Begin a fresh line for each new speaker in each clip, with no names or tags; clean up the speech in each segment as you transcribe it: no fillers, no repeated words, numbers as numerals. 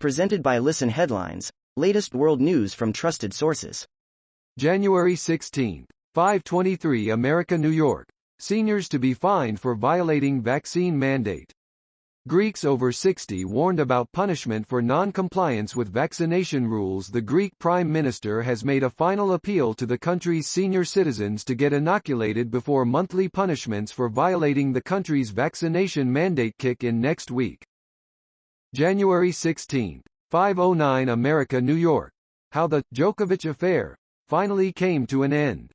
Presented by Listen Headlines, latest world news from trusted sources.
January 16, 5:23 America, New York. Seniors to be fined for violating vaccine mandate. Greeks over 60 warned about punishment for non-compliance with vaccination rules. The Greek Prime Minister has made a final appeal to the country's senior citizens to get inoculated before monthly punishments for violating the country's vaccination mandate kick in next week. January 16, 5:09 America, New York. How the Djokovic affair finally came to an end.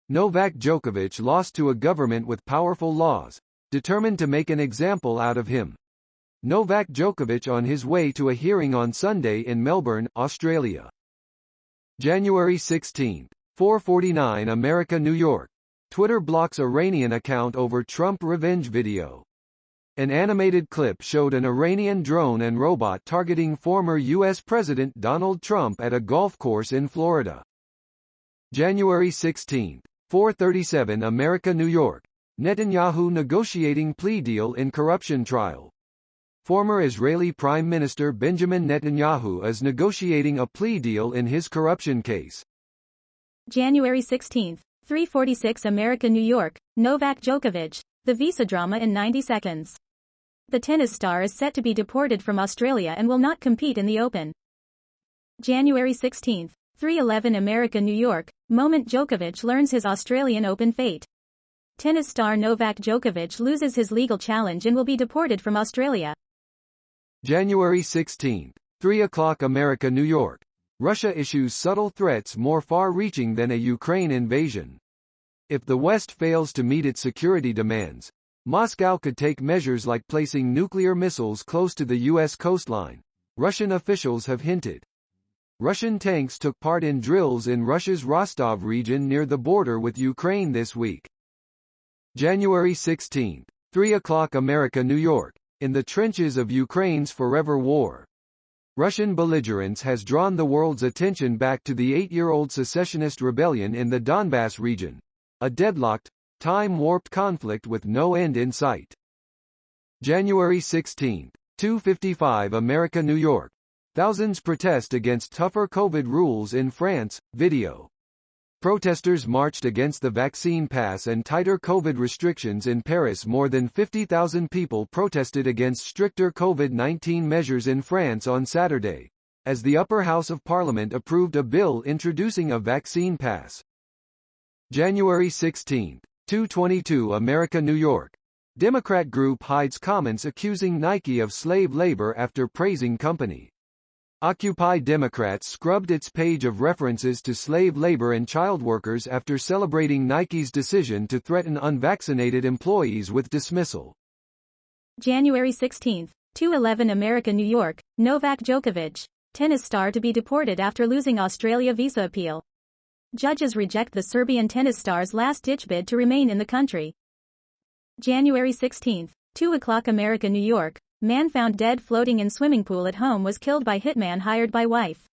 Novak Djokovic lost to a government with powerful laws, determined to make an example out of him. Novak Djokovic on his way to a hearing on Sunday in Melbourne, Australia. January 16, 4:49 America, New York. Twitter blocks Iranian account over Trump revenge video. An animated clip showed an Iranian drone and robot targeting former U.S. President Donald Trump at a golf course in Florida. January 16, 4:37 America, New York. Netanyahu negotiating plea deal in corruption trial. Former Israeli Prime Minister Benjamin Netanyahu is negotiating a plea deal in his corruption case.
January 16, 3:46 America, New York. Novak Djokovic, the visa drama in 90 seconds. The tennis star is set to be deported from Australia and will not compete in the Open. January 16, 3:11 America, New York. Moment Djokovic learns his Australian Open fate. Tennis star Novak Djokovic loses his legal challenge and will be deported from Australia.
January 16, 3 o'clock America, New York. Russia issues subtle threats more far-reaching than a Ukraine invasion. If the West fails to meet its security demands, Moscow could take measures like placing nuclear missiles close to the U.S. coastline, Russian officials have hinted. Russian tanks took part in drills in Russia's Rostov region near the border with Ukraine this week. January 16, 3 o'clock America, New York. In the trenches of Ukraine's forever war, Russian belligerence has drawn the world's attention back to the 8-year-old secessionist rebellion in the Donbass region, a deadlocked, time-warped conflict with no end in sight. January 16, 2:55 America, New York. Thousands protest against tougher COVID rules in France. Video. Protesters marched against the vaccine pass and tighter COVID restrictions in Paris. More than 50,000 people protested against stricter COVID-19 measures in France on Saturday, as the upper house of parliament approved a bill introducing a vaccine pass. January 16, 2:22 America, New York. Democrat group hides comments accusing Nike of slave labor after praising company. Occupy Democrats scrubbed its page of references to slave labor and child workers after celebrating Nike's decision to threaten unvaccinated employees with dismissal.
January 16, 2:11 America, New York. Novak Djokovic, tennis star to be deported after losing Australia visa appeal. Judges reject the Serbian tennis star's last-ditch bid to remain in the country. January 16, 2 o'clock America, New York. Man found dead floating in swimming pool at home was killed by hitman hired by wife.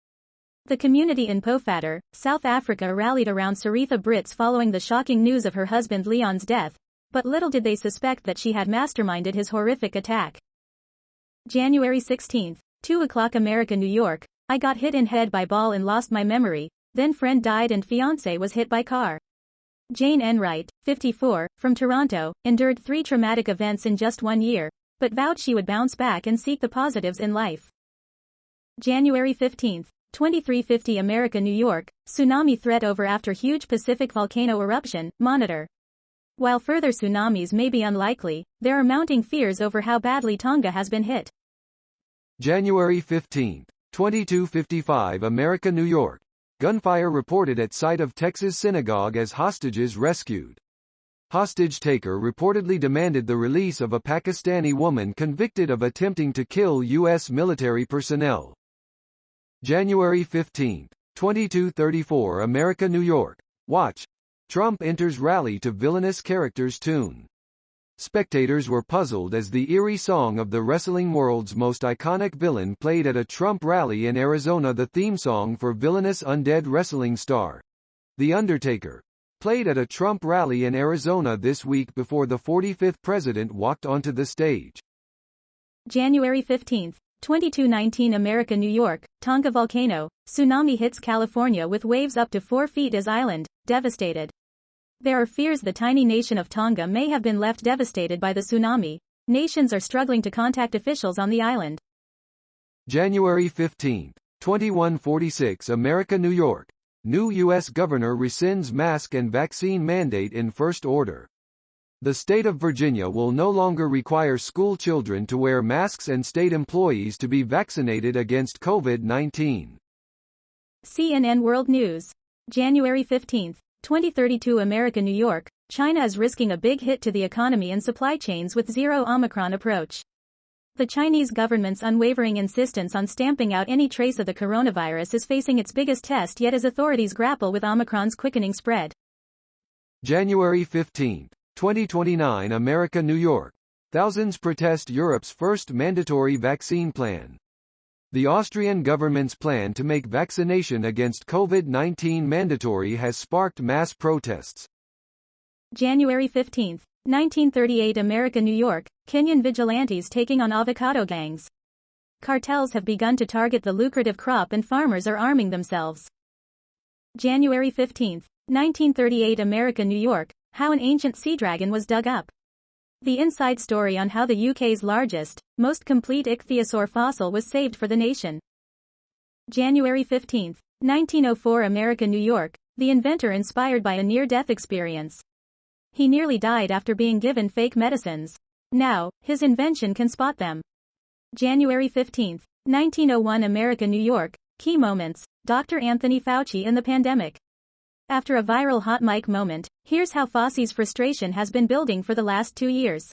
The community in Pofadder, South Africa rallied around Saritha Brits following the shocking news of her husband Leon's death, but little did they suspect that she had masterminded his horrific attack. January 16, 2 o'clock America, New York. I got hit in head by ball and lost my memory, then friend died and fiancé was hit by car. Jane Enright, 54, from Toronto, endured 3 traumatic events in just 1 year, but vowed she would bounce back and seek the positives in life. January 15, 23:50 America, New York. Tsunami threat over after huge Pacific volcano eruption. Monitor. While further tsunamis may be unlikely, there are mounting fears over how badly Tonga has been hit.
January 15, 22:55 America, New York. Gunfire reported at site of Texas synagogue as hostages rescued. Hostage taker reportedly demanded the release of a Pakistani woman convicted of attempting to kill U.S. military personnel. January 15, 22:34 America, New York. Watch. Trump enters rally to villainous characters tune. Spectators were puzzled as the eerie song of the wrestling world's most iconic villain played at a Trump rally in Arizona. The theme song for villainous undead wrestling star, The Undertaker, played at a Trump rally in Arizona this week before the 45th president walked onto the stage.
January 15, 2219 America New York, Tonga volcano, tsunami hits California with waves up to 4 feet as island, devastated. There are fears the tiny nation of Tonga may have been left devastated by the tsunami. Nations are struggling to contact officials on the island.
January 15, 2146 America New York. New U.S. governor rescinds mask and vaccine mandate in first order. The state of Virginia will no longer require school children to wear masks and state employees to be vaccinated against COVID-19.
CNN World News. January 15, 2032 America New York. China is risking a big hit to the economy and supply chains with zero Omicron approach. The Chinese government's unwavering insistence on stamping out any trace of the coronavirus is facing its biggest test yet as authorities grapple with Omicron's quickening spread.
January 15, 2029 America New York. Thousands protest Europe's first mandatory vaccine plan. The Austrian government's plan to make vaccination against COVID-19 mandatory has sparked mass protests.
January 15, 1938 America New York. Kenyan vigilantes taking on avocado gangs. Cartels have begun to target the lucrative crop and farmers are arming themselves. January 15, 1938 America New York. How an ancient sea dragon was dug up. The inside story on how the UK's largest, most complete ichthyosaur fossil was saved for the nation. January 15, 1904 America New York. The inventor inspired by a near-death experience. He nearly died after being given fake medicines. Now, his invention can spot them. January 15, 1901 America New York. Key moments. Dr. Anthony Fauci and the pandemic. After a viral hot mic moment, here's how Fauci's frustration has been building for the last 2 years.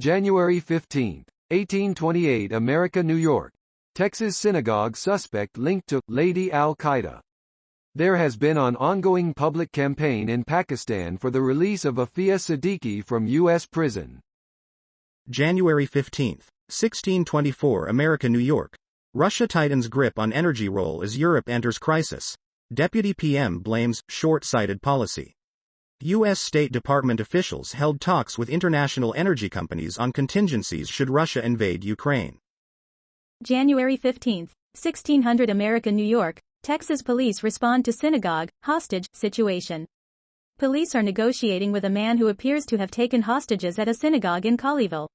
January 15, 1828 America New York. Texas synagogue suspect linked to Lady Al-Qaeda. There has been an ongoing public campaign in Pakistan for the release of Afia Siddiqui from U.S. prison.
January 15, 1624 America New York. Russia tightens grip on energy role as Europe enters crisis. Deputy PM blames short-sighted policy. U.S. State Department officials held talks with international energy companies on contingencies should Russia invade Ukraine.
January 15, 1600 America New York. Texas police respond to synagogue hostage situation. Police are negotiating with a man who appears to have taken hostages at a synagogue in Colleyville.